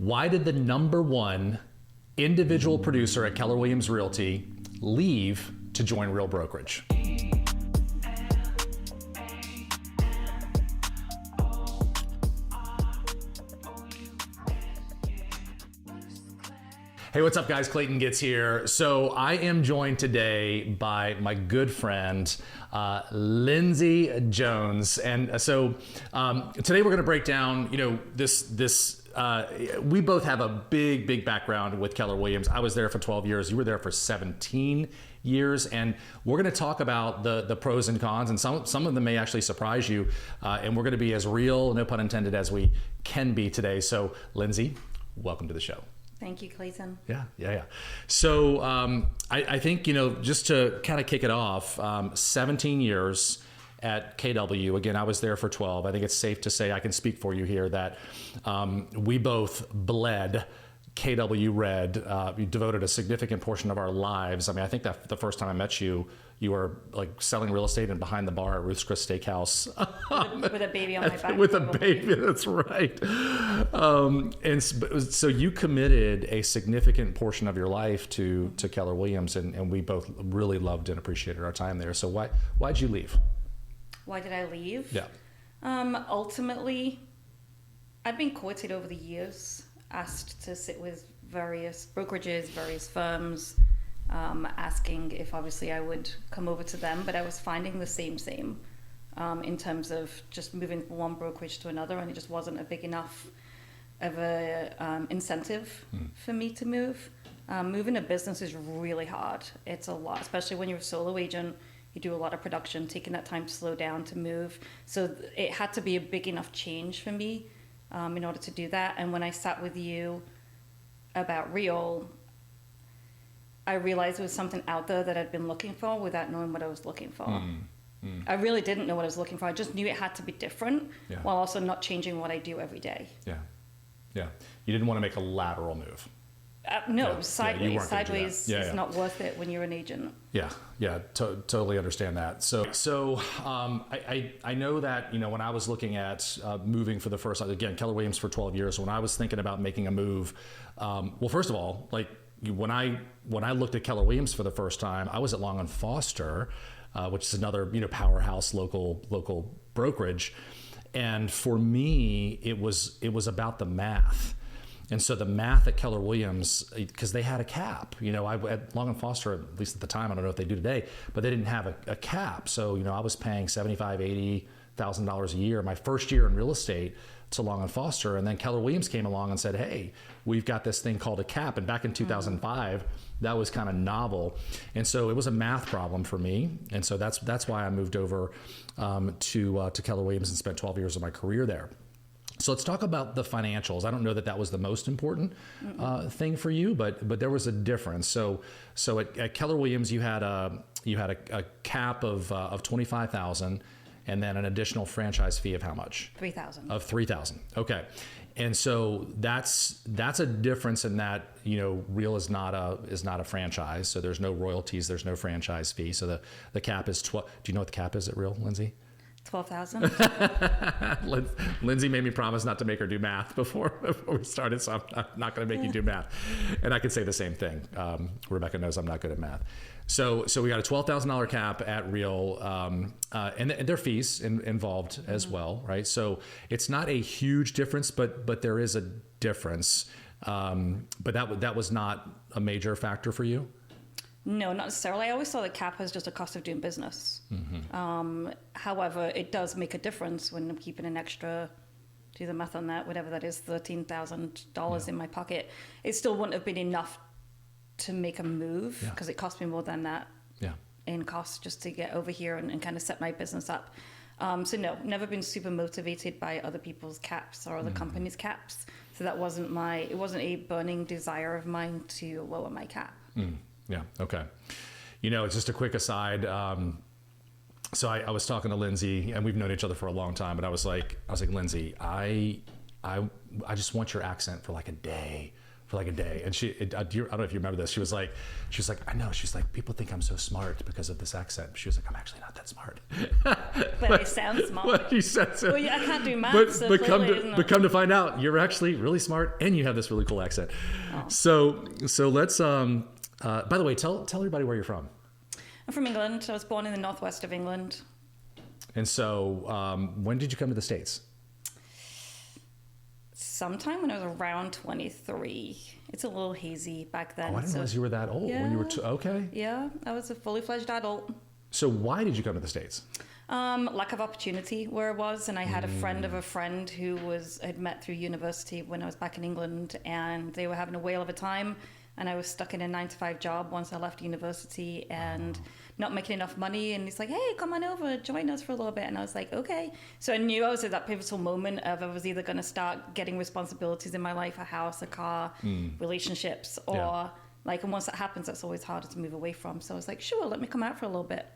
Why did the number one individual producer at Keller Williams Realty leave to join Real Brokerage? Hey, what's up, guys? Clayton Gitz here. So I am joined today by my good friend, Lyndsay Jones. And so today we're going to break down, we both have a big background with Keller Williams. I was there for 12 years. You were there for 17 years. And we're going to talk about the pros and cons, and some of them may actually surprise you. And we're going to be as real, no pun intended, as we can be today. So Lyndsay, welcome to the show. Thank you, Clayton. Yeah. So I think, just to kind of kick it off, 17 years at KW. Again, I was there for 12. I think it's safe to say, I can speak for you here, that we both bled KW Red. We devoted a significant portion of our lives. I mean, I think that the first time I met you, you were like selling real estate and behind the bar at Ruth's Chris Steakhouse. With a baby on my back. With a baby, that's right. So you committed a significant portion of your life to Keller Williams, and we both really loved and appreciated our time there. So why'd you leave? Why did I leave? Yeah. Ultimately, I'd been courted over the years, asked to sit with various brokerages, various firms, asking if obviously I would come over to them, but I was finding the same in terms of just moving from one brokerage to another, and it just wasn't a big enough of a incentive for me to move. Moving a business is really hard. It's a lot, especially when you're a solo agent. You do a lot of production, taking that time to slow down to move. So it had to be a big enough change for me in order to do that. And when I sat with you about Real, I realized there was something out there that I'd been looking for without knowing what I was looking for. I really didn't know what I was looking for. I just knew it had to be different, while also not changing what I do every day. Yeah. You didn't want to make a lateral move. No, sideways. Sideways is not worth it when you're an agent. Totally understand that. So I know that, when I was looking at moving for the first time, again, Keller Williams for 12 years, when I was thinking about making a move, well, first of all, like when I looked at Keller Williams for the first time, I was at Long and Foster, which is another, powerhouse local brokerage. And for me, it was about the math. And so the math at Keller Williams, because they had a cap, at Long and Foster, at least at the time, I don't know if they do today, but they didn't have a cap. So, I was paying $75,000, $80,000 a year, my first year in real estate, to Long and Foster. And then Keller Williams came along and said, hey, we've got this thing called a cap. And back in 2005, that was kind of novel. And so it was a math problem for me. And so that's why I moved over to Keller Williams and spent 12 years of my career there. So let's talk about the financials. I don't know that was the most important thing for you, but there was a difference. So at Keller Williams, you had a cap of $25,000, and then an additional franchise fee of how much? $3,000. Of $3,000. Okay, and so that's a difference in that Real is not a franchise, so there's no royalties, there's no franchise fee. So the cap is 12. Do you know what the cap is at Real, Lyndsay? 12,000. Lyndsay made me promise not to make her do math before we started, so I'm not going to make you do math. And I could say the same thing. Rebecca knows I'm not good at math. So we got a $12,000 cap at Real, and there are fees involved as well, right? So it's not a huge difference, but there is a difference. But that was not a major factor for you? No, not necessarily. I always saw the cap as just a cost of doing business. However, it does make a difference when I'm keeping an extra, do the math on that, whatever that is, $13,000 in my pocket. It still wouldn't have been enough to make a move because it cost me more than that in cost just to get over here and kind of set my business up. So no, never been super motivated by other people's caps or other companies' caps. So that wasn't it wasn't a burning desire of mine to lower my cap. Yeah. Okay. It's just a quick aside. So I was talking to Lyndsay, and we've known each other for a long time, but I was like, Lyndsay, I just want your accent for like a day, for like a day. And I don't know if you remember this. She was like, I know. She's like, people think I'm so smart because of this accent. She was like, I'm actually not that smart. But it sounds smart. Well, you said so. Well, yeah, I can't do math. But come to find out, you're actually really smart and you have this really cool accent. Oh. So let's, by the way, tell everybody where you're from. I'm from England. I was born in the northwest of England. And so when did you come to the States? Sometime when I was around 23. It's a little hazy back then. Oh, I didn't realize you were that old when you were okay. Yeah, I was a fully fledged adult. So why did you come to the States? Lack of opportunity where I was, and I had a friend of a friend who had met through university when I was back in England, and they were having a whale of a time, and I was stuck in a 9-to-5 job once I left university and not making enough money. And he's like, hey, come on over, join us for a little bit. And I was like, okay. So I knew I was at that pivotal moment of I was either going to start getting responsibilities in my life, a house, a car, relationships, or and once that happens, that's always harder to move away from. So I was like, sure, let me come out for a little bit.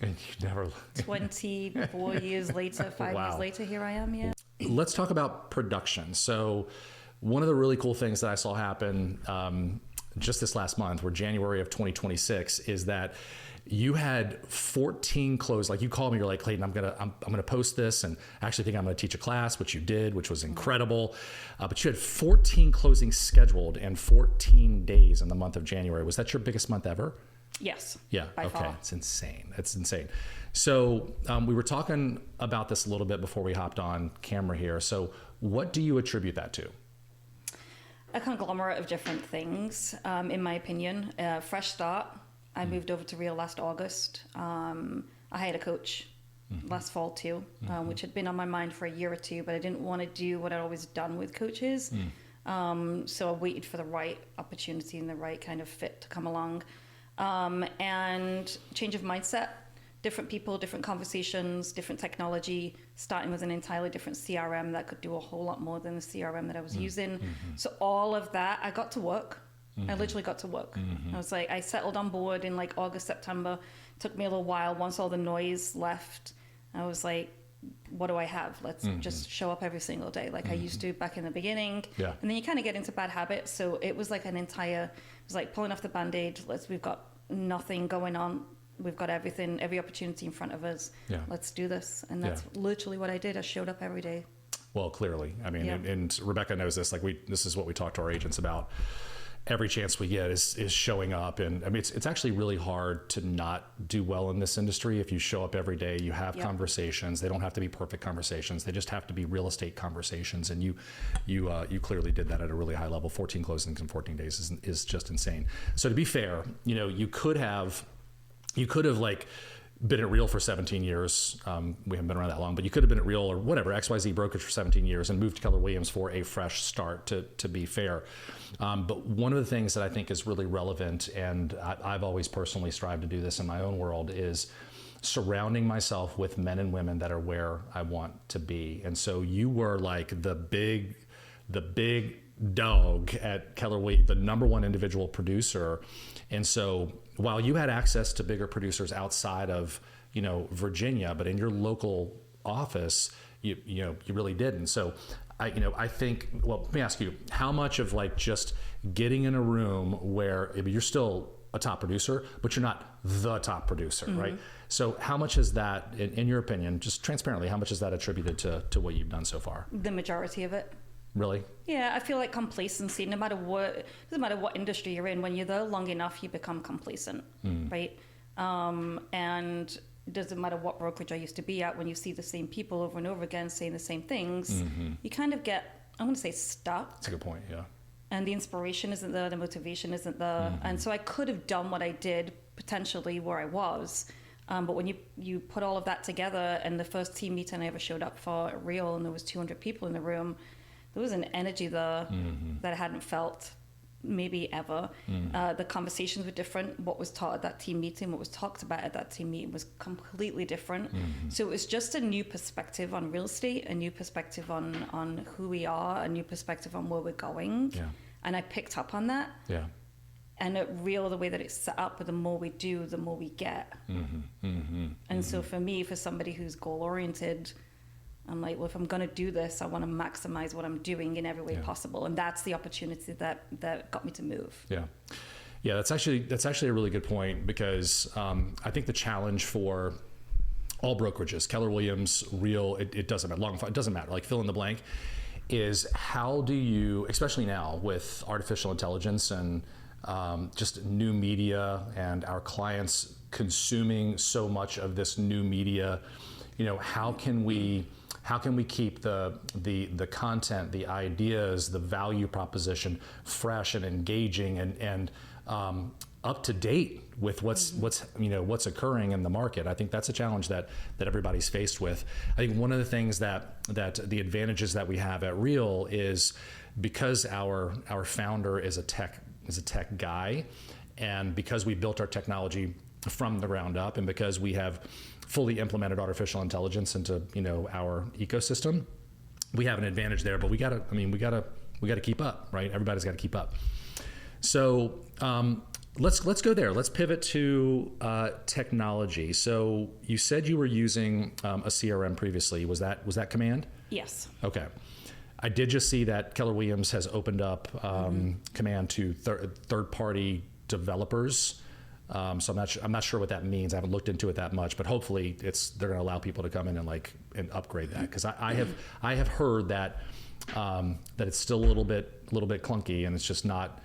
And you never 24 years later, 5 years later, here I am. Yeah. Let's talk about production. So one of the really cool things that I saw happen just this last month, or January of 2026, is that you had 14 closed. Like you called me, you're like, Clayton, I'm gonna post this, and I actually think I'm gonna teach a class, which you did, which was incredible. But you had 14 closings scheduled and 14 days in the month of January. Was that your biggest month ever? Yes. Yeah. By okay. far. It's insane. It's insane. So we were talking about this a little bit before we hopped on camera here. So what do you attribute that to? A conglomerate of different things, in my opinion. Fresh start. I moved over to REAL last August. I hired a coach last fall too, which had been on my mind for a year or two, but I didn't want to do what I'd always done with coaches. So I waited for the right opportunity and the right kind of fit to come along. And change of mindset, different people, different conversations, different technology, starting with an entirely different CRM that could do a whole lot more than the CRM that I was using. So all of that, I got to work. I literally got to work. I was like, I settled on board in like August, September. It took me a little while. Once all the noise left, I was like, what do I have? Let's just show up every single day like I used to back in the beginning. Yeah. And then you kind of get into bad habits. So it was like it was like pulling off the Band-Aid. We've got nothing going on. We've got everything, every opportunity in front of us. Yeah. Let's do this. And that's literally what I did. I showed up every day. Well, clearly. I mean, and Rebecca knows this. Like this is what we talk to our agents about. Every chance we get is showing up. And I mean, it's actually really hard to not do well in this industry. If you show up every day, you have conversations. They don't have to be perfect conversations. They just have to be real estate conversations. And you clearly did that at a really high level. 14 closings in 14 days is just insane. So to be fair, you could have like been at REAL for 17 years. We haven't been around that long, but you could have been at REAL or whatever, XYZ Brokerage for 17 years and moved to Keller Williams for a fresh start, to be fair. But one of the things that I think is really relevant, and I've always personally strived to do this in my own world, is surrounding myself with men and women that are where I want to be. And so you were like the big dog at Keller Williams, the number one individual producer. And so while you had access to bigger producers outside of, Virginia, but in your local office, you really didn't. So I think, well, let me ask you, how much of like just getting in a room where you're still a top producer, but you're not the top producer, right? So how much is that, in your opinion, just transparently, how much is that attributed to what you've done so far? The majority of it. Really? Yeah, I feel like complacency, no matter what, doesn't matter what industry you're in, when you're there long enough, you become complacent, right? And it doesn't matter what brokerage I used to be at, when you see the same people over and over again saying the same things, you kind of get, I'm going to say, stuck. That's a good point, yeah. And the inspiration isn't there, the motivation isn't there. And so I could have done what I did potentially where I was. But when you put all of that together, and the first team meeting I ever showed up for at REAL, and there was 200 people in the room, there was an energy there that I hadn't felt maybe ever. The conversations were different. What was taught at that team meeting, what was talked about at that team meeting was completely different. So it was just a new perspective on real estate, a new perspective on who we are, a new perspective on where we're going. Yeah. And I picked up on that. Yeah. And at REAL, the way that it's set up, the more we do, the more we get. And so for me, for somebody who's goal-oriented, I'm like, well, if I'm going to do this, I want to maximize what I'm doing in every way possible. And that's the opportunity that got me to move. Yeah. Yeah, that's actually a really good point, because I think the challenge for all brokerages, Keller Williams, Real, it doesn't matter, it doesn't matter, like fill in the blank, is how do you, especially now with artificial intelligence and just new media and our clients consuming so much of this new media, how can we keep the content, the ideas, the value proposition fresh and engaging and up to date with what's occurring in the market? I think that's a challenge that everybody's faced with. I think one of the things that the advantages that we have at Real is because our founder is a tech guy, and because we built our technology from the ground up, and because we have fully implemented artificial intelligence into our ecosystem, we have an advantage there. But we gotta keep up, right? Everybody's got to keep up. So let's go there. Let's pivot to technology. So you said you were using a CRM previously. Was that Command? Yes. Okay. I did just see that Keller Williams has opened up Command to third-party developers. So I'm not sure what that means. I haven't looked into it that much, but hopefully they're going to allow people to come in and upgrade that, because I have heard that it's still a little bit clunky, and it's just not.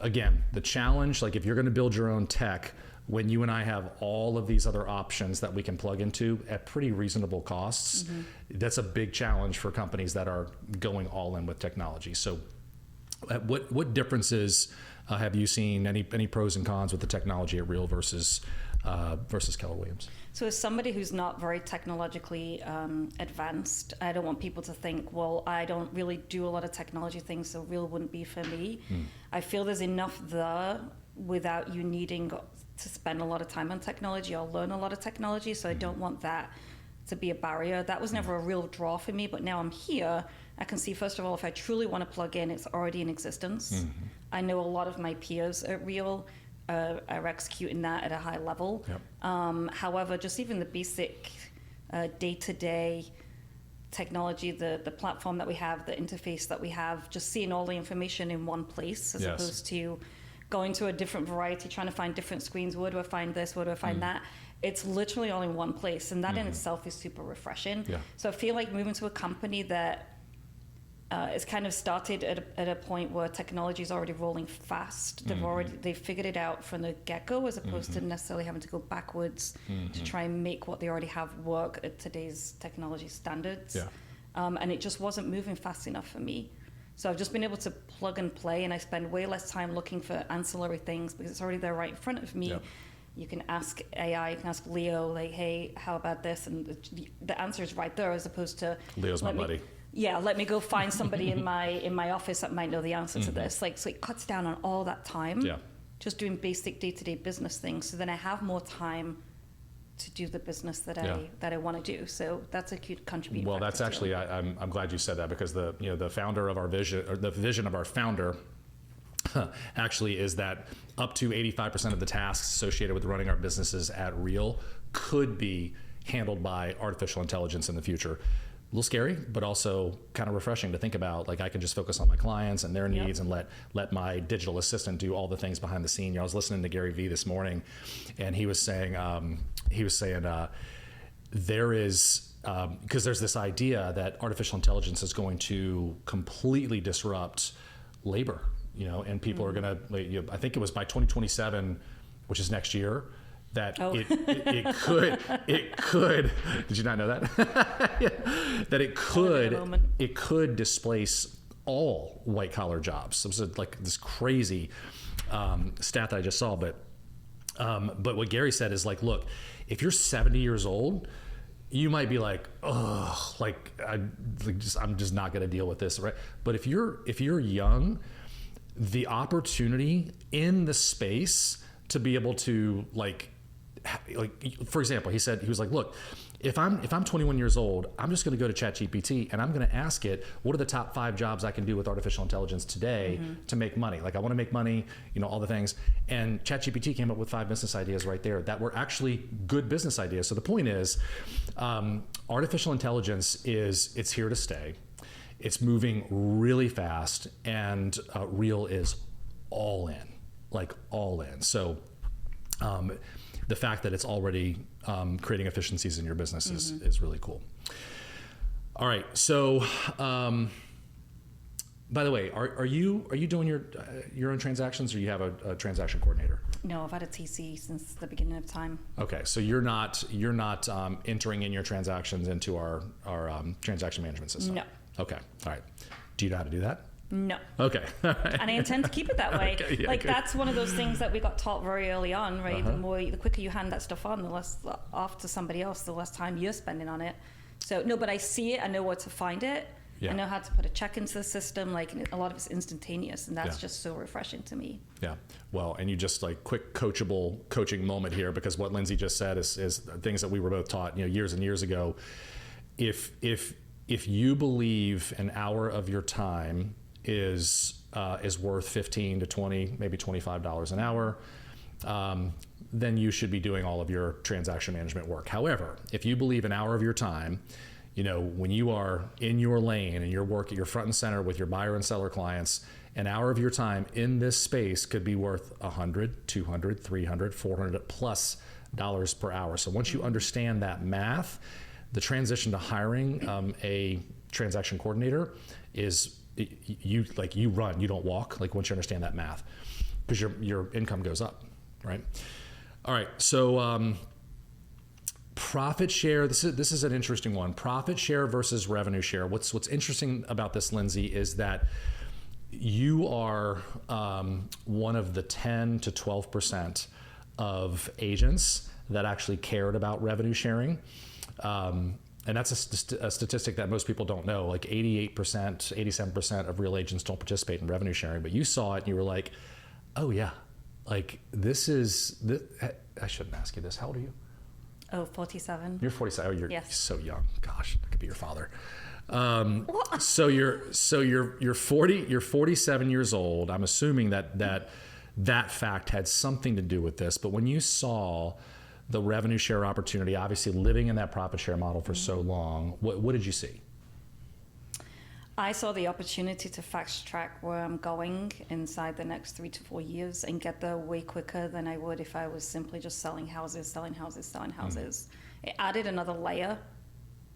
Again, the challenge, like if you're going to build your own tech, when you and I have all of these other options that we can plug into at pretty reasonable costs, that's a big challenge for companies that are going all in with technology. So what differences have you seen, any pros and cons with the technology at Real versus Keller Williams? So as somebody who's not very technologically advanced, I don't want people to think, well, I don't really do a lot of technology things, so Real wouldn't be for me. I feel there's enough there without you needing to spend a lot of time on technology or learn a lot of technology, so I don't want that to be a barrier. That was never a real draw for me, but now I'm here, I can see, first of all, if I truly want to plug in, it's already in existence. I know a lot of my peers at Real are executing that at a high level. However, just even the basic day-to-day technology, the platform that we have, the interface that we have, just seeing all the information in one place as opposed to going to a different variety, trying to find different screens. Where do I find this? Where do I find that? It's literally all in one place, and that in itself is super refreshing. So I feel like moving to a company that it's kind of started at a point where technology is already rolling fast. They've figured it out from the get-go, as opposed to necessarily having to go backwards to try and make what they already have work at today's technology standards. And it just wasn't moving fast enough for me. So I've just been able to plug and play, and I spend way less time looking for ancillary things because it's already there right in front of me. You can ask AI, you can ask Leo, like, hey, how about this? And the answer is right there, as opposed to Leo's my buddy. Let me go find somebody in my office that might know the answer to this. Like, so it cuts down on all that time. Just doing basic day-to-day business things. So then I have more time to do the business that I want to do. So that's a cute contribution. Well, that's actually I'm glad you said that, because the founder of our vision, or the vision of our founder, actually is that up to 85% of the tasks associated with running our businesses at Real could be handled by artificial intelligence in the future. A little scary, but also kind of refreshing to think about. Like, I can just focus on my clients and their needs, and let my digital assistant do all the things behind the scene. I was listening to Gary Vee this morning, and he was saying there is, because there's this idea that artificial intelligence is going to completely disrupt labor, and people are going to, I think it was by 2027, which is next year, that it could, did you not know that? That it could displace all white collar jobs. It was like this crazy stat that I just saw, but what Gary said is, like, look, if you're 70 years old, you might be like, oh, like I'm just not going to deal with this, right? But if you're young, the opportunity in the space to be able to, like, for example, he was like, look, If I'm 21 years old, I'm just going to go to ChatGPT and I'm going to ask it, what are the top 5 jobs I can do with artificial intelligence today to make money? Like I want to make money, all the things. And ChatGPT came up with 5 business ideas right there that were actually good business ideas. So the point is, artificial intelligence it's here to stay. It's moving really fast, and Real is all in, like all in. So the fact that it's already creating efficiencies in your business is really cool. All right. So, by the way, are you doing your own transactions, or you have a transaction coordinator? No, I've had a TC since the beginning of time. Okay. So you're not entering in your transactions into our transaction management system? No. Okay. All right. Do you know how to do that? No. Okay. And I intend to keep it that way. Okay, yeah, good. That's one of those things that we got taught very early on, right? The quicker you hand that stuff on, the less off to somebody else, the less time you're spending on it. So no, but I see it. I know where to find it. Yeah. I know how to put a check into the system. Like a lot of it's instantaneous, and that's just so refreshing to me. Yeah. Well, and you just quick coaching moment here, because what Lyndsay just said is things that we were both taught, years and years ago. If you believe an hour of your time is worth $15 to $20, maybe $25 an hour, then you should be doing all of your transaction management work. However, if you believe an hour of your time, when you are in your lane and you're front and center with your buyer and seller clients, an hour of your time in this space could be worth $100, $200, $300, $400 plus dollars per hour. So once you understand that math, the transition to hiring a transaction coordinator is you run, you don't walk. Once you understand that math, because your income goes up, right? All right, so profit share. This is an interesting one. Profit share versus revenue share. What's interesting about this, Lyndsay, is that you are one of the 10 to 12% of agents that actually cared about revenue sharing. And that's a statistic that most people don't know. 88%, 87% of real agents don't participate in revenue sharing, but you saw it and you were like, oh yeah, this. I shouldn't ask you this. How old are you? Oh, 47. You're 47. Oh, you're so young. Gosh, I could be your father. So you're 40. You're 47 years old. I'm assuming that fact had something to do with this. But when you saw the revenue share opportunity, obviously living in that profit share model for so long, what did you see? I saw the opportunity to fast track where I'm going inside the next 3 to 4 years and get there way quicker than I would if I was simply just selling houses. It added another layer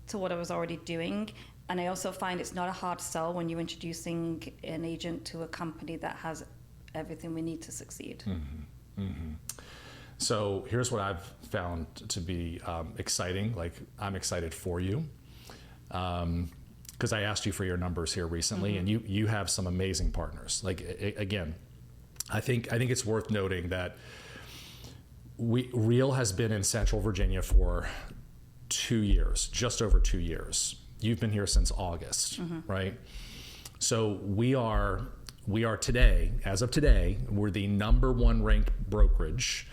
to what I was already doing. And I also find it's not a hard sell when you're introducing an agent to a company that has everything we need to succeed. So here's what I've found to be exciting. I'm excited for you. Because I asked you for your numbers here recently, and you have some amazing partners. Again, I think it's worth noting that Real has been in Central Virginia for 2 years, just over 2 years. You've been here since August, right? So we are today, as of today, we're the #1 ranked brokerage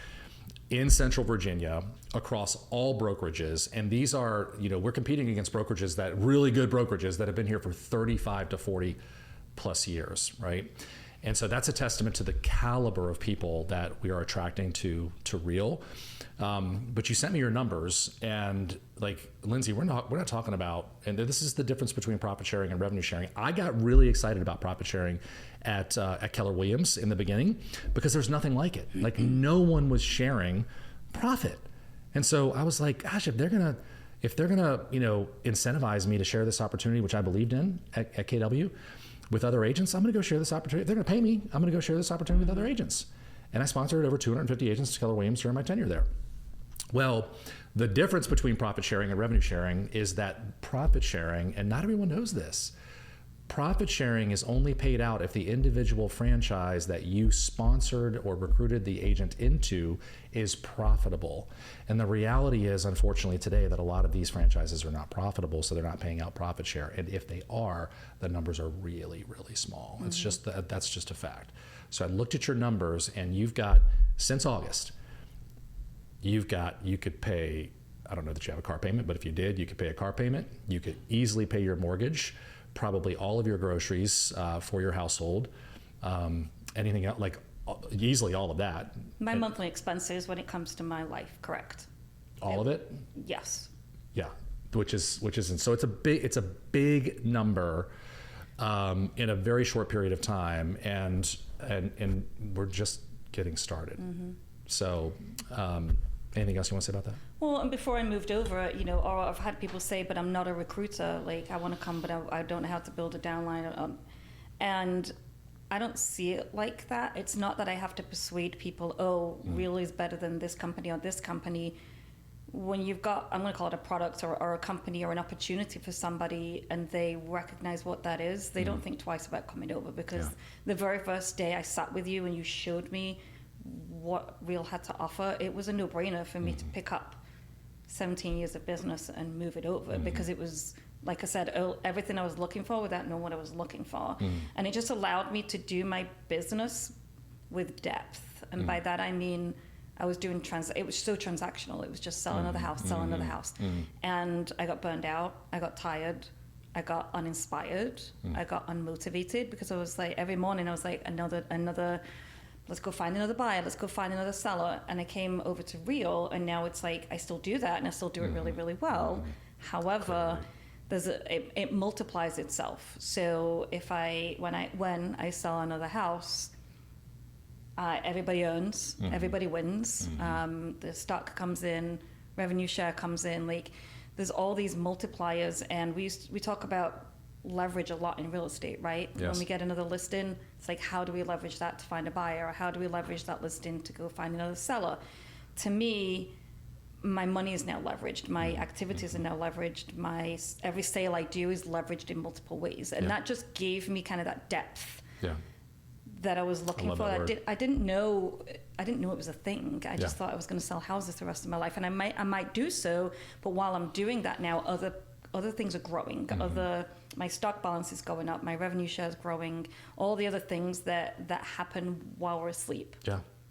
in Central Virginia across all brokerages. And these are, we're competing against brokerages really good brokerages that have been here for 35 to 40 plus years, right? And so that's a testament to the caliber of people that we are attracting to Real. But you sent me your numbers, and Lyndsay, we're not talking about, and this is the difference between profit sharing and revenue sharing. I got really excited about profit sharing at Keller Williams in the beginning because there's nothing like it. No one was sharing profit. And so I was like, gosh, if they're gonna incentivize me to share this opportunity, which I believed in at KW with other agents, I'm gonna go share this opportunity. If they're gonna pay me, I'm gonna go share this opportunity with other agents. And I sponsored over 250 agents to Keller Williams during my tenure there. Well, the difference between profit sharing and revenue sharing is that profit sharing, and not everyone knows this, profit sharing is only paid out if the individual franchise that you sponsored or recruited the agent into is profitable. And the reality is, unfortunately today, that a lot of these franchises are not profitable, so they're not paying out profit share. And if they are, the numbers are really, really small. It's just that's just a fact. So I looked at your numbers, and you've got, since August, you could pay I don't know that you have a car payment, but if you did, you could pay a car payment. You could easily pay your mortgage, probably all of your groceries for your household, anything else, like easily all of that. My monthly expenses when it comes to my life, correct? All of it? Yes. Yeah, which isn't, so it's a big number in a very short period of time, and we're just getting started. Mm-hmm. So anything else you want to say about that? Well, and before I moved over, or I've had people say, but I'm not a recruiter. Like, I want to come, but I don't know how to build a downline. And I don't see it like that. It's not that I have to persuade people, Real is better than this company or this company. When you've got, I'm going to call it a product or a company or an opportunity for somebody, and they recognize what that is, they don't think twice about coming over, because the very first day I sat with you and you showed me what Real had to offer, it was a no-brainer for me to pick up 17 years of business and move it over, because it was, like I said, everything I was looking for without knowing what I was looking for. And it just allowed me to do my business with depth. And by that I mean, I was doing it was so transactional. It was just sell another house, sell another house. And I got burned out. I got tired. I got uninspired. I got unmotivated, because I was like, every morning I was like, another, let's go find another buyer. Let's go find another seller. And I came over to Real, and now it's like, I still do that, and I still do it really, really well. However, it multiplies itself. So when I sell another house, everybody earns, everybody wins. The stock comes in, revenue share comes in. Like, there's all these multipliers, and we talk about leverage a lot in real estate, right? Yes. When we get another listing, it's like, how do we leverage that to find a buyer, or how do we leverage that listing to go find another seller? To me, my money is now leveraged. My activities are now leveraged. Every sale I do is leveraged in multiple ways, and that just gave me kind of that depth. Yeah. That I was looking for. I didn't know it was a thing. I just thought I was going to sell houses the rest of my life, and I might do so. But while I'm doing that now, other things are growing. My stock balance is going up. My revenue share is growing. All the other things that happen while we're asleep.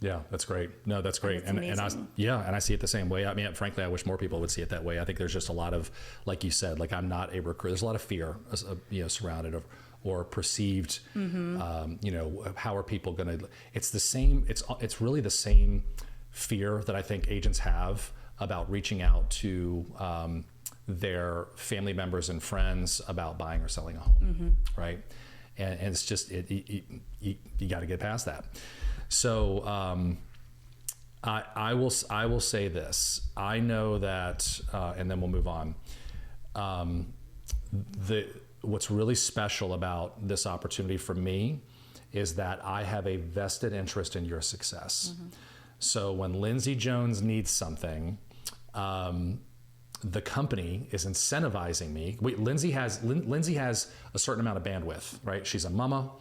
Yeah, that's great. No, that's great. And I see it the same way. I mean, frankly, I wish more people would see it that way. I think there's just a lot of, like you said, like, I'm not a recruiter. There's a lot of fear, surrounded or perceived, how are people going to, it's the same, it's really the same fear that I think agents have about reaching out to their family members and friends about buying or selling a home, right? And it's just, you got to get past that. So I will say this. I know that, and then we'll move on. What's really special about this opportunity for me is that I have a vested interest in your success. So when Lyndsay Jones needs something, the company is incentivizing me. Lyndsay has a certain amount of bandwidth, right? She's a mama,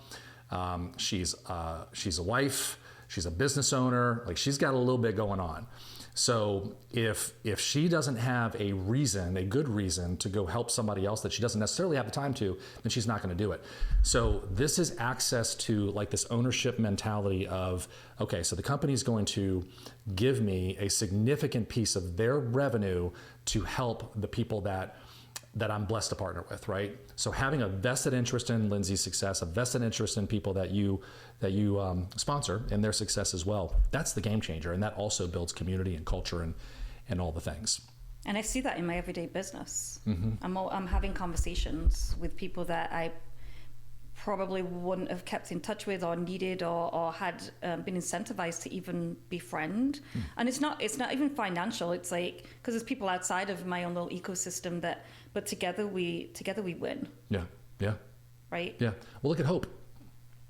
she's a wife, she's a business owner. Like, she's got a little bit going on. So if she doesn't have a good reason to go help somebody else that she doesn't necessarily have the time to, then she's not going to do it. So this is access to, like, this ownership mentality of, okay, so the company's going to give me a significant piece of their revenue to help the people that I'm blessed to partner with, right? So having a vested interest in Lyndsay's success, a vested interest in people that you sponsor and their success as well, that's the game changer. And that also builds community and culture and all the things. And I see that in my everyday business. I'm having conversations with people that I probably wouldn't have kept in touch with or needed or had been incentivized to even befriend. And it's not even financial. It's like, because there's people outside of my own little ecosystem but together we win. Yeah. Right? Yeah. Well, look at Hope.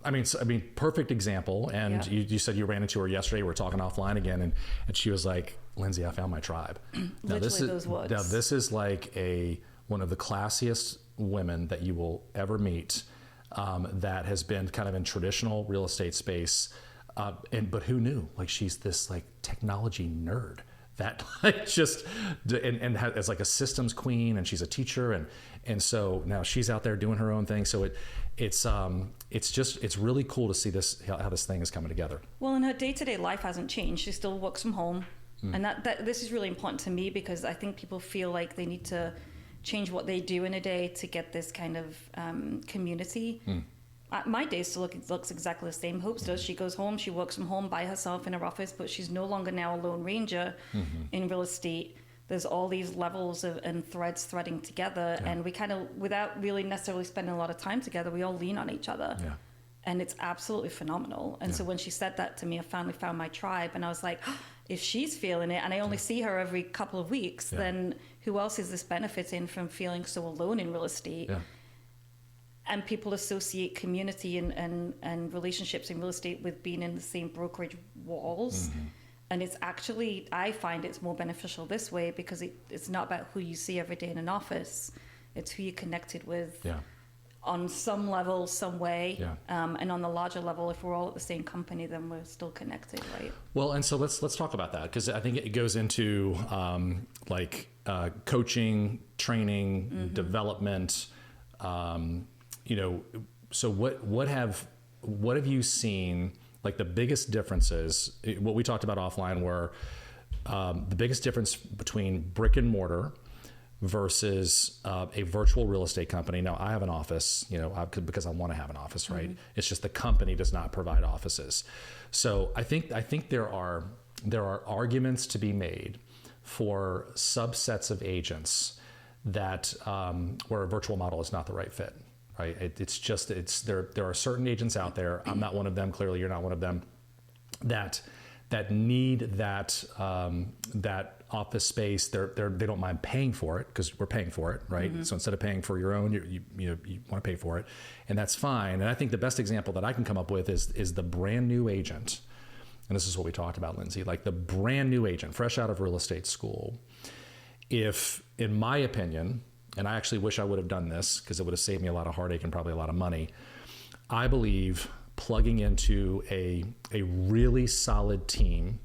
I mean, perfect example. And you said you ran into her yesterday. We were talking offline again, and she was like, "Lyndsay, I found my tribe." Those words. Now this is like one of the classiest women that you will ever meet. That has been kind of in traditional real estate space, but who knew? Like, she's this like technology nerd that like just and as like a systems queen, and she's a teacher, and so now she's out there doing her own thing. So it's really cool to see this how this thing is coming together. Well, and her day-to-day life hasn't changed. She still works from home. And that this is really important to me, because I think people feel like they need to change what they do in a day to get this kind of community. My day still looks exactly the same. Hope's does. She goes home, she works from home by herself in her office, but she's no longer now a lone ranger in real estate. There's all these levels and threads threading together, and we kind of, without really necessarily spending a lot of time together, we all lean on each other. And it's absolutely phenomenal. And so when she said that to me, I finally found my tribe, and I was like, oh, if she's feeling it, and I only see her every couple of weeks, then who else is this benefiting from feeling so alone in real estate? And people associate community and relationships in real estate with being in the same brokerage walls. And it's actually, I find it's more beneficial this way, because it's not about who you see every day in an office. It's who you're connected with on some level, some way. And on the larger level, if we're all at the same company, then we're still connected, right? Well, and so let's talk about that, because I think it goes into coaching, training, development. So what have you seen, like the biggest differences? What we talked about offline were the biggest difference between brick and mortar versus a virtual real estate company. Now, I have an office, because I want to have an office, right? It's just the company does not provide offices. So I think there are arguments to be made for subsets of agents that where a virtual model is not the right fit. Right? There are certain agents out there. I'm not one of them. Clearly, you're not one of them. That need that office space. They don't mind paying for it, because we're paying for it, right? So instead of paying for your own, you want to pay for it, and that's fine. And I think the best example that I can come up with is the brand new agent. And this is what we talked about, Lyndsay. Like the brand new agent, fresh out of real estate school. If, in my opinion, and I actually wish I would have done this, because it would have saved me a lot of heartache and probably a lot of money, I believe plugging into a really solid team,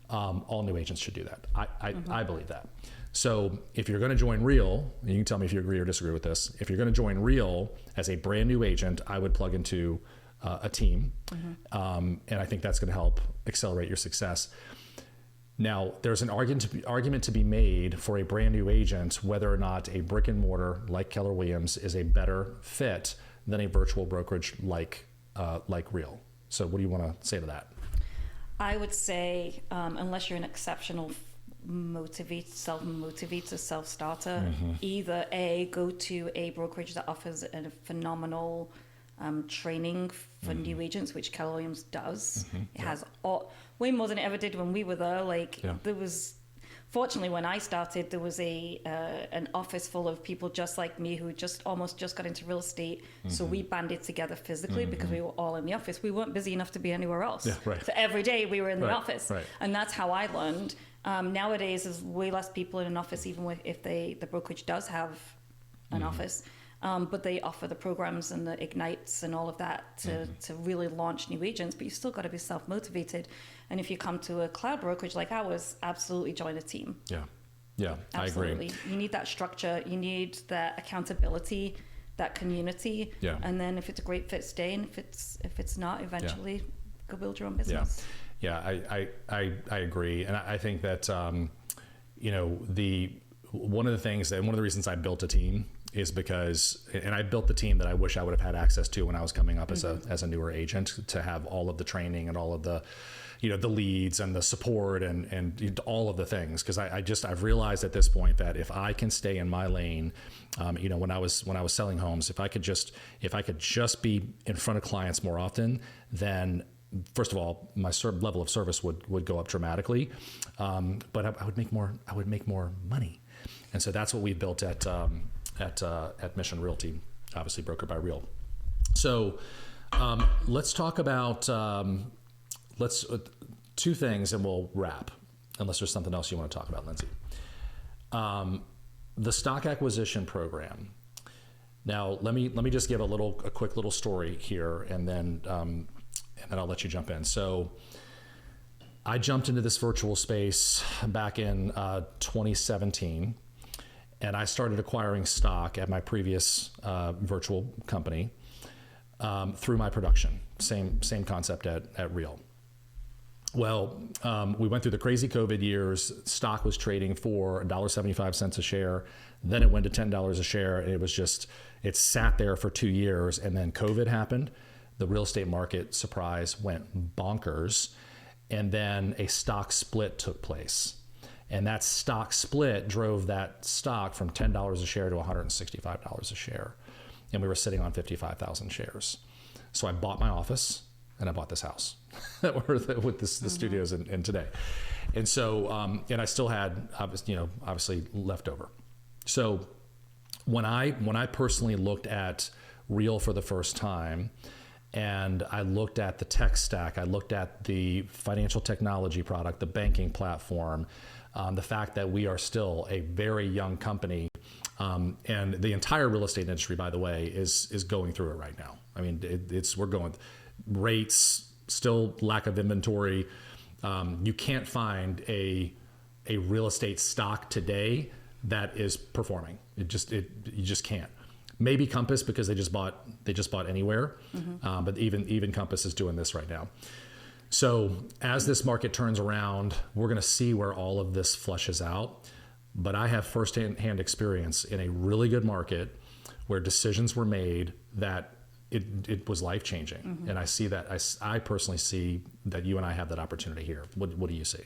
all new agents should do that. I believe that. So if you're going to join REAL, and you can tell me if you agree or disagree with this, if you're going to join REAL as a brand new agent, I would plug into a team. And I think that's going to help accelerate your success. Now, there's an argument to be made for a brand new agent whether or not a brick and mortar like Keller Williams is a better fit than a virtual brokerage like REAL. So what do you want to say to that? I would say, unless you're an exceptional self-motivator, self-starter, either go to a brokerage that offers a phenomenal training for new agents, which Keller Williams does. It has way more than it ever did when we were there. There was, fortunately, when I started, there was an office full of people just like me who almost just got into real estate. So we banded together physically because we were all in the office. We weren't busy enough to be anywhere else. So every day we were in the office, and that's how I learned. Nowadays, there's way less people in an office, even if the brokerage does have an office. But they offer the programs and the ignites and all of that to really launch new agents, but you still got to be self-motivated. And if you come to a cloud brokerage like ours, absolutely join a team. Yeah, absolutely. I agree. You need that structure, you need that accountability, that community. And then if it's a great fit, stay, and if it's not, eventually go build your own business. I agree. And I think that one of the reasons I built a team is because, and I built the team that I wish I would have had access to when I was coming up as a newer agent, to have all of the training and all of the, the leads and the support and all of the things. Cause I've realized at this point that if I can stay in my lane, when I was selling homes, if I could just be in front of clients more often, then first of all, my level of service would go up dramatically. But I would make more money. And so that's what we built at Mission Realty, obviously brokered by REAL. So let's talk about two things, and we'll wrap, unless there's something else you want to talk about, Lyndsay. The stock acquisition program. Now, let me just give a quick little story here, and then I'll let you jump in. So I jumped into this virtual space back in 2017. And I started acquiring stock at my previous virtual company through my production. Same concept at REAL. Well, we went through the crazy COVID years. Stock was trading for $1.75 a share. Then it went to $10 a share. And it sat there for 2 years. And then COVID happened. The real estate market, surprise, went bonkers. And then a stock split took place. And that stock split drove that stock from $10 a share to $165 a share. And we were sitting on 55,000 shares. So I bought my office and I bought this house with the studios in today. And so, and I still had, obviously left over. So when I personally looked at REAL for the first time, and I looked at the tech stack, I looked at the financial technology product, the banking platform, the fact that we are still a very young company, and the entire real estate industry, by the way, is going through it right now. I mean, we're going rates, still lack of inventory. You can't find a real estate stock today that is performing. You just can't. Maybe Compass, because they just bought Anywhere, but even Compass is doing this right now. So as this market turns around, we're going to see where all of this flushes out. But I have firsthand experience in a really good market where decisions were made that it was life changing, and I see that. I personally see that you and I have that opportunity here. What do you see?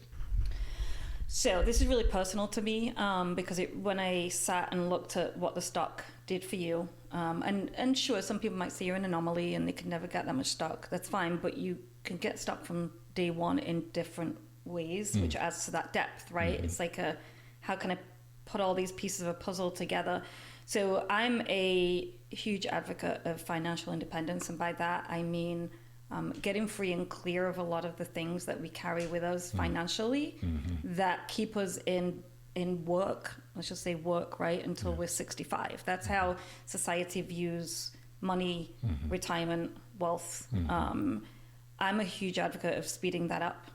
So this is really personal to me, because when I sat and looked at what the stock did for you, and sure, some people might say you're an anomaly and they can never get that much stock. That's fine, but you can get stock from day one in different ways, which adds to that depth, right? It's like how can I put all these pieces of a puzzle together? So I'm a huge advocate of financial independence, and by that I mean getting free and clear of a lot of the things that we carry with us financially that keep us in work, let's just say work, right, until we're 65. That's how society views money, retirement, wealth. I'm a huge advocate of speeding that up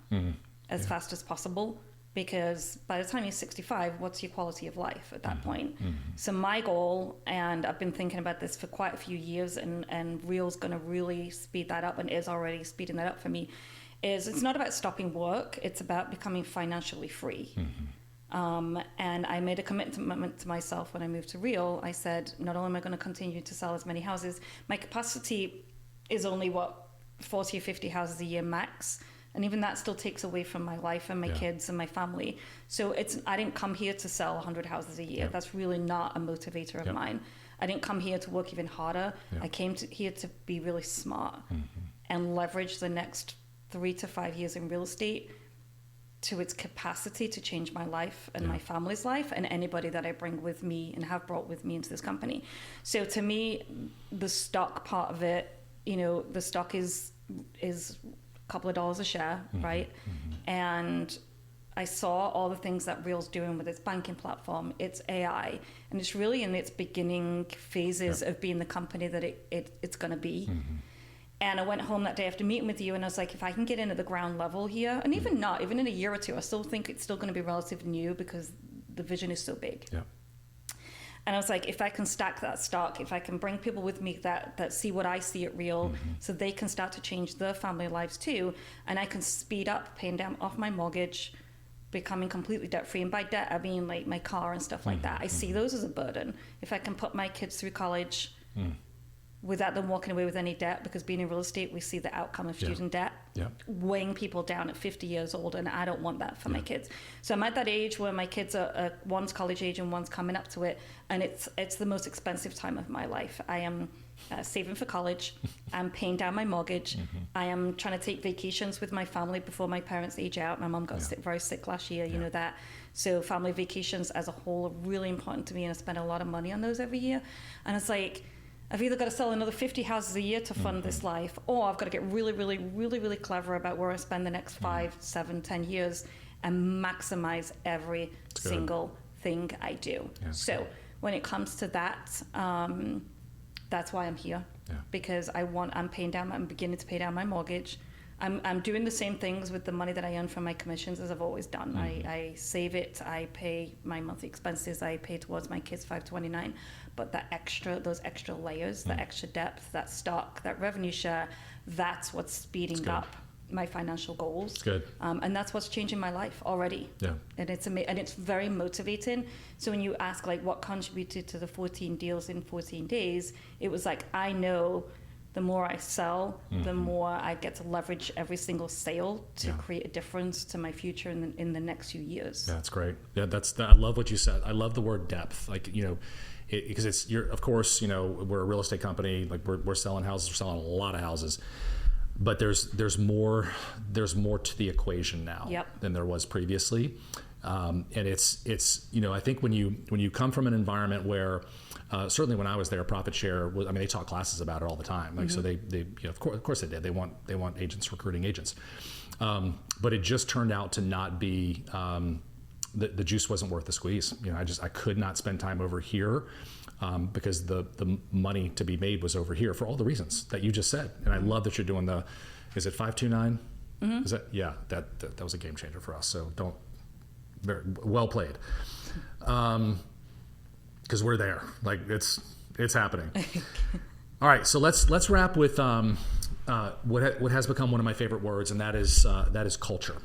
as fast as possible, because by the time you're 65, what's your quality of life at that point? So my goal, and I've been thinking about this for quite a few years, and REAL's going to really speed that up, and is already speeding that up for me, is it's not about stopping work, it's about becoming financially free. And I made a commitment to myself when I moved to REAL. I said, not only am I going to continue to sell as many houses, my capacity is only 40 or 50 houses a year max. And even that still takes away from my life and my kids and my family. So I didn't come here to sell 100 houses a year. That's really not a motivator of mine. I didn't come here to work even harder. I came here to be really smart and leverage the next 3 to 5 years in real estate to its capacity to change my life and my family's life and anybody that I bring with me and have brought with me into this company. So to me, the stock part of it, the stock is couple of dollars a share, right? And I saw all the things that REAL's doing with its banking platform, its AI, and it's really in its beginning phases of being the company that it's going to be. And I went home that day after meeting with you, and I was like, if I can get in at the ground level here, and even in a year or two, I still think it's still going to be relatively new because the vision is so big. And I was like, if I can stack that stock, if I can bring people with me that see what I see at REAL, so they can start to change their family lives too, and I can speed up paying down off my mortgage, becoming completely debt free. And by debt, I mean like my car and stuff like that. I see those as a burden. If I can put my kids through college without them walking away with any debt, because being in real estate, we see the outcome of student debt weighing people down at 50 years old, and I don't want that for my kids. So I'm at that age where my kids are one's college age and one's coming up to it, and it's the most expensive time of my life. I am saving for college, I'm paying down my mortgage, I am trying to take vacations with my family before my parents age out. My mom got very sick last year, you know that. So family vacations as a whole are really important to me, and I spend a lot of money on those every year. And it's like, I've either got to sell another 50 houses a year to fund this life, or I've got to get really, really, really, really clever about where I spend the next 5, 7, 10 years and maximize every single thing I do. So when it comes to that, that's why I'm here, because I'm beginning to pay down my mortgage. I'm doing the same things with the money that I earn from my commissions as I've always done. I save it, I pay my monthly expenses, I pay towards my kids' 529, but those extra layers, that extra depth, that stock, that revenue share, that's what's speeding up my financial goals. Good. And that's what's changing my life already. Yeah. And it's very motivating. So when you ask like what contributed to the 14 deals in 14 days, it was like, I know the more I sell, the more I get to leverage every single sale to create a difference to my future in the next few years. Yeah, that's great. Yeah, I love what you said. I love the word depth. Like, you know, because of course, you know, we're a real estate company. Like we're selling houses. We're selling a lot of houses, but there's more to the equation now than there was previously. And it's you know, I think when you come from an environment where certainly when I was there, profit share was, I mean, they taught classes about it all the time. Like, so they you know, of course they did. They want agents recruiting agents. But it just turned out to not be, the juice wasn't worth the squeeze. You know, I could not spend time over here, because the money to be made was over here for all the reasons that you just said. And I love that you're doing is it 529? Is that, yeah, that was a game changer for us. So very well played. Because we're there, like it's happening. All right, so let's wrap with what has become one of my favorite words, and that is culture.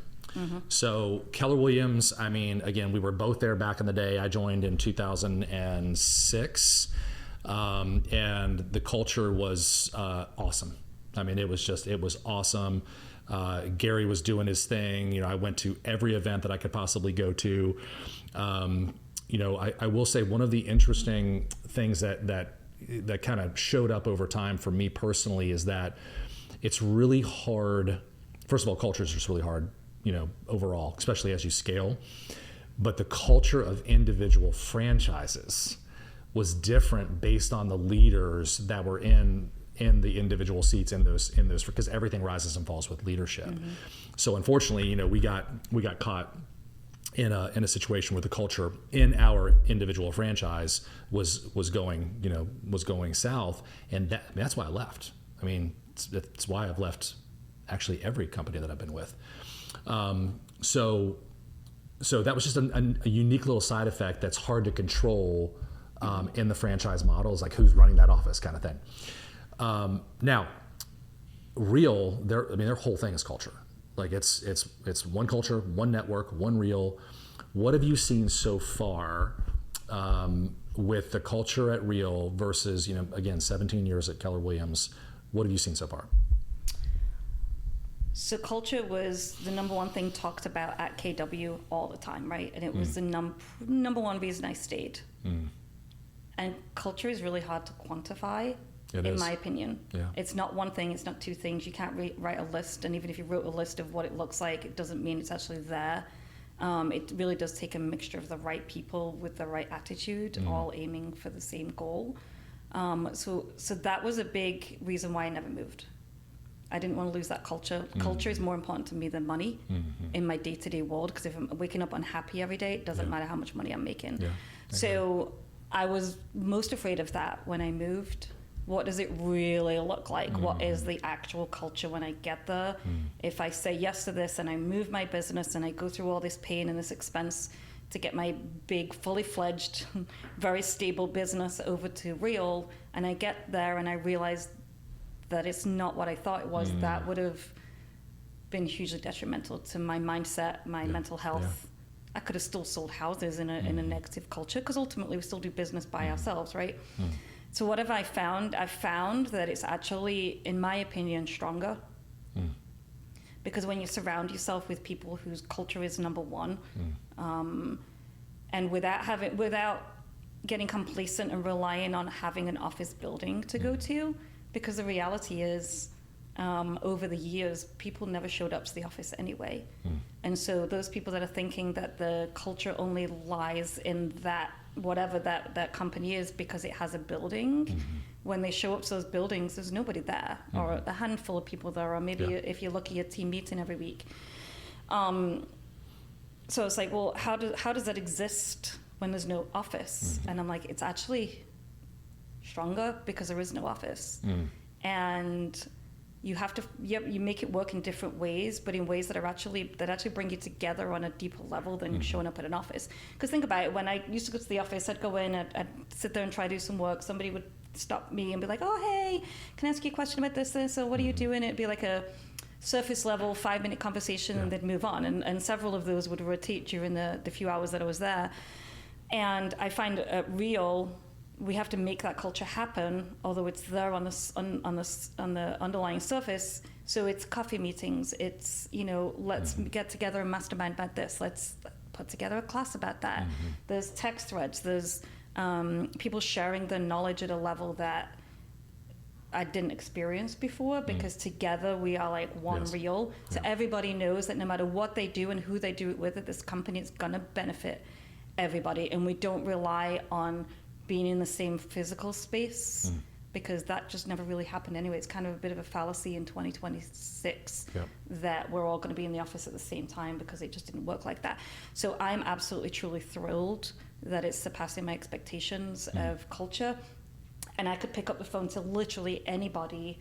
So Keller Williams, I mean, again, we were both there back in the day. I joined in 2006, and the culture was awesome. I mean, it was awesome. Gary was doing his thing. You know, I went to every event that I could possibly go to. You know, I will say one of the interesting things that kind of showed up over time for me personally is that it's really hard. First of all, culture is just really hard, you know, overall, especially as you scale. But the culture of individual franchises was different based on the leaders that were in the individual seats in those, because everything rises and falls with leadership. So unfortunately, you know, we got caught in a situation where the culture in our individual franchise was going south, and that's why I left. I mean, it's why I've left actually every company that I've been with. So that was just a unique little side effect that's hard to control in the franchise model, is like who's running that office kind of thing. Now, Real, their whole thing is culture. Like it's one culture, one network, one Real. What have you seen so far with the culture at Real versus, you know, again, 17 years at Keller Williams? What have you seen so far? So culture was the number one thing talked about at KW all the time, right? And it was the number one reason I stayed. And culture is really hard to quantify. In my opinion. Yeah. It's not one thing, it's not two things. You can't write a list, and even if you wrote a list of what it looks like, it doesn't mean it's actually there. It really does take a mixture of the right people with the right attitude, all aiming for the same goal. So that was a big reason why I never moved. I didn't want to lose that culture. Culture is more important to me than money in my day-to-day world, because if I'm waking up unhappy every day, it doesn't matter how much money I'm making. Yeah. So I was most afraid of that when I moved. What does it really look like? What is the actual culture when I get there? If I say yes to this and I move my business and I go through all this pain and this expense to get my big, fully fledged, very stable business over to Real, and I get there and I realize that it's not what I thought it was, that would have been hugely detrimental to my mindset, my mental health. Yeah. I could have still sold houses in a negative culture, because ultimately we still do business by ourselves, right? So what have I found? I've found that it's actually, in my opinion, stronger. Because when you surround yourself with people whose culture is number one, and without getting complacent and relying on having an office building to go to, because the reality is, over the years, people never showed up to the office anyway. And so those people that are thinking that the culture only lies in that, whatever that company is, because it has a building, when they show up to those buildings, there's nobody there, or a handful of people there, or maybe if you're lucky, a team meeting every week. So it's like, well, how does that exist when there's no office? And I'm like, it's actually stronger because there is no office. And you have to, you make it work in different ways, but in ways that actually bring you together on a deeper level than showing up at an office. Because think about it, when I used to go to the office, I'd go in, I'd sit there and try to do some work. Somebody would stop me and be like, oh, hey, can I ask you a question about this? So what are you doing? It'd be like a surface level 5-minute conversation and they'd move on. And several of those would rotate during the few hours that I was there. And I find at REAL, we have to make that culture happen, although it's there on the underlying surface. So it's coffee meetings. It's, let's get together and mastermind about this. Let's put together a class about that. There's text threads. There's people sharing their knowledge at a level that I didn't experience before, because together we are like one REAL. So everybody knows that no matter what they do and who they do it with at this company, it's going to benefit everybody. And we don't rely on being in the same physical space, because that just never really happened anyway. It's kind of a bit of a fallacy in 2026 that we're all going to be in the office at the same time, because it just didn't work like that. So I'm absolutely, truly thrilled that it's surpassing my expectations of culture. And I could pick up the phone to literally anybody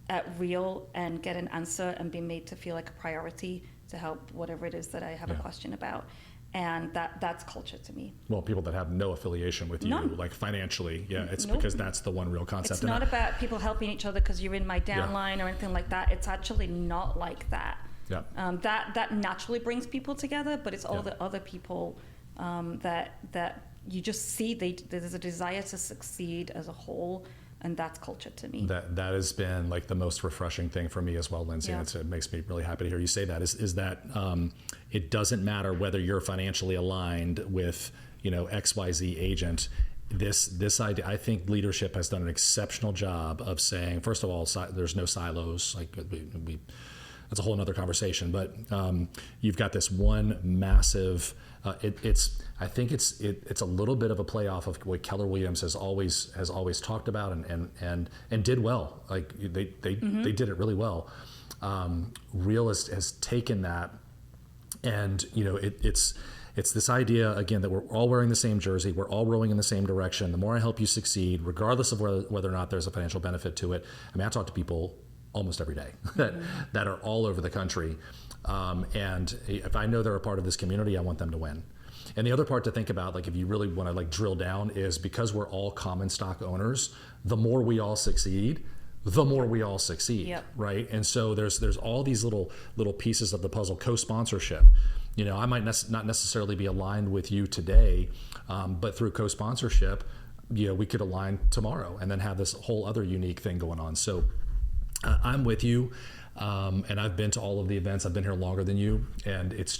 at REAL and get an answer and be made to feel like a priority to help whatever it is that I have a question about. And that's culture to me. Well, people that have no affiliation with you, like financially, it's because that's the one real concept. It's not about people helping each other because you're in my downline or anything like that. It's actually not like that. That naturally brings people together, but it's all the other people that you just see there's a desire to succeed as a whole, and that's culture to me. That has been like the most refreshing thing for me as well, Lyndsay. And it makes me really happy to hear you say that. Is that it doesn't matter whether you're financially aligned with XYZ agent. This idea, I think leadership has done an exceptional job of saying, first of all, there's no silos. Like that's a whole another conversation. But you've got this one massive. I think it's a little bit of a playoff of what Keller Williams has always talked about and did well. Like they did it really well. REAL has taken that, and it's this idea again that we're all wearing the same jersey, we're all rowing in the same direction. The more I help you succeed, regardless of whether or not there's a financial benefit to it. I mean, I talk to people almost every day that are all over the country. And if I know they're a part of this community, I want them to win. And the other part to think about, like if you really want to like drill down, is because we're all common stock owners, the more we all succeed, right? And so there's all these little pieces of the puzzle. Co-sponsorship. I might not necessarily be aligned with you today, but through co-sponsorship, we could align tomorrow and then have this whole other unique thing going on. So I'm with you. And I've been to all of the events. I've been here longer than you, and it's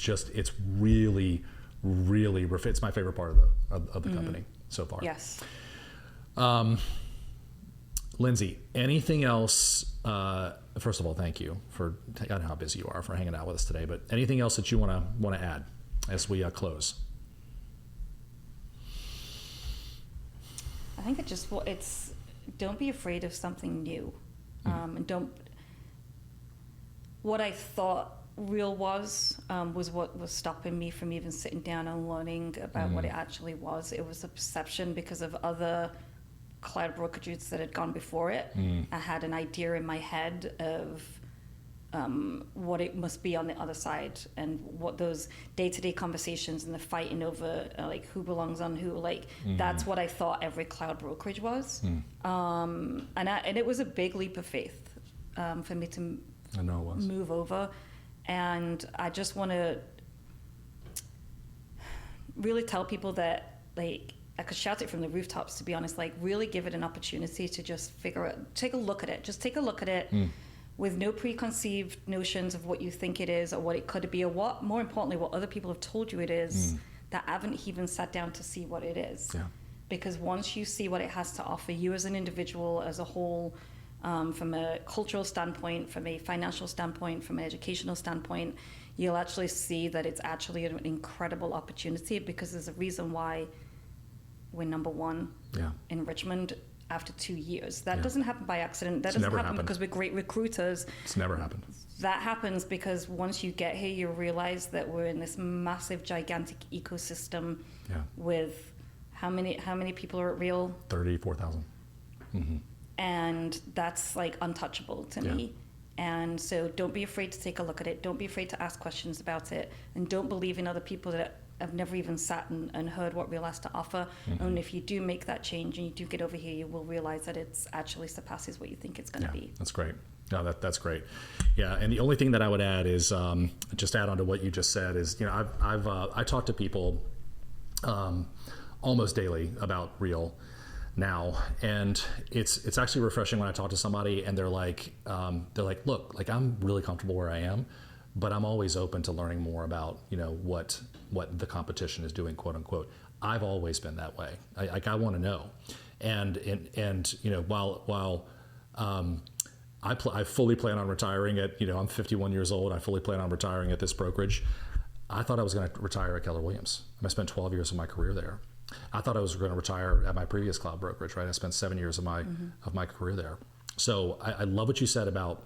really, really, it's my favorite part of the company so far. Yes. Lyndsay, anything else? First of all, thank you I know how busy you are, for hanging out with us today. But anything else that you want to add as we close? I think it's don't be afraid of something new, and don't. What I thought REAL was what was stopping me from even sitting down and learning about what it actually was. It was a perception because of other cloud brokerages that had gone before it. I had an idea in my head of what it must be on the other side, and what those day-to-day conversations and the fighting over like who belongs on who, that's what I thought every cloud brokerage was. And it was a big leap of faith for me to I know it was. move over. And I just want to really tell people that, like, I could shout it from the rooftops, to be honest, like really give it an opportunity to just take a look at it. Just take a look at it with no preconceived notions of what you think it is or what it could be, or what, more importantly, what other people have told you it is that haven't even sat down to see what it is. Yeah. Because once you see what it has to offer you as an individual, as a whole, from a cultural standpoint, from a financial standpoint, from an educational standpoint, you'll actually see that it's actually an incredible opportunity, because there's a reason why we're number one in Richmond after 2 years. That doesn't happen by accident. That doesn't happen because we're great recruiters. It's never happened. That happens because once you get here, you realize that we're in this massive, gigantic ecosystem with how many people are at REAL? 34,000. And that's like untouchable to me. And so don't be afraid to take a look at it. Don't be afraid to ask questions about it. And don't believe in other people that have never even sat and heard what REAL has to offer. And if you do make that change and you do get over here, you will realize that it's actually surpasses what you think it's going to be. That's great. No, that's great. Yeah, and the only thing that I would add is just add on to what you just said is, I talk to people almost daily about REAL now, and it's actually refreshing when I talk to somebody and they're like, look, like I'm really comfortable where I am, but I'm always open to learning more about what the competition is doing, quote unquote. I've always been that way. I want to know, and while I fully plan on retiring at, I'm 51 years old. I fully plan on retiring at this brokerage. I thought I was going to retire at Keller Williams. I spent 12 years of my career there. I thought I was going to retire at my previous cloud brokerage, right? I spent 7 years of my career there. So I love what you said about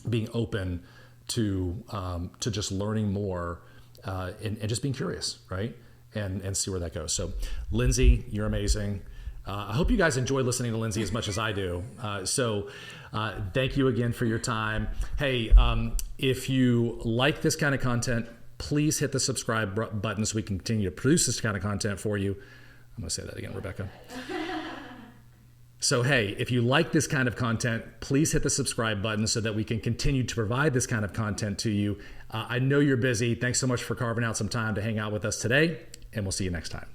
being open to just learning more and just being curious, right? And see where that goes. So Lyndsay, you're amazing. I hope you guys enjoy listening to Lyndsay as much as I do. Thank you again for your time. Hey, if you like this kind of content, please hit the subscribe button so we can continue to produce this kind of content for you. I'm going to say that again, Rebecca. So, hey, if you like this kind of content, please hit the subscribe button so that we can continue to provide this kind of content to you. I know you're busy. Thanks so much for carving out some time to hang out with us today, and we'll see you next time.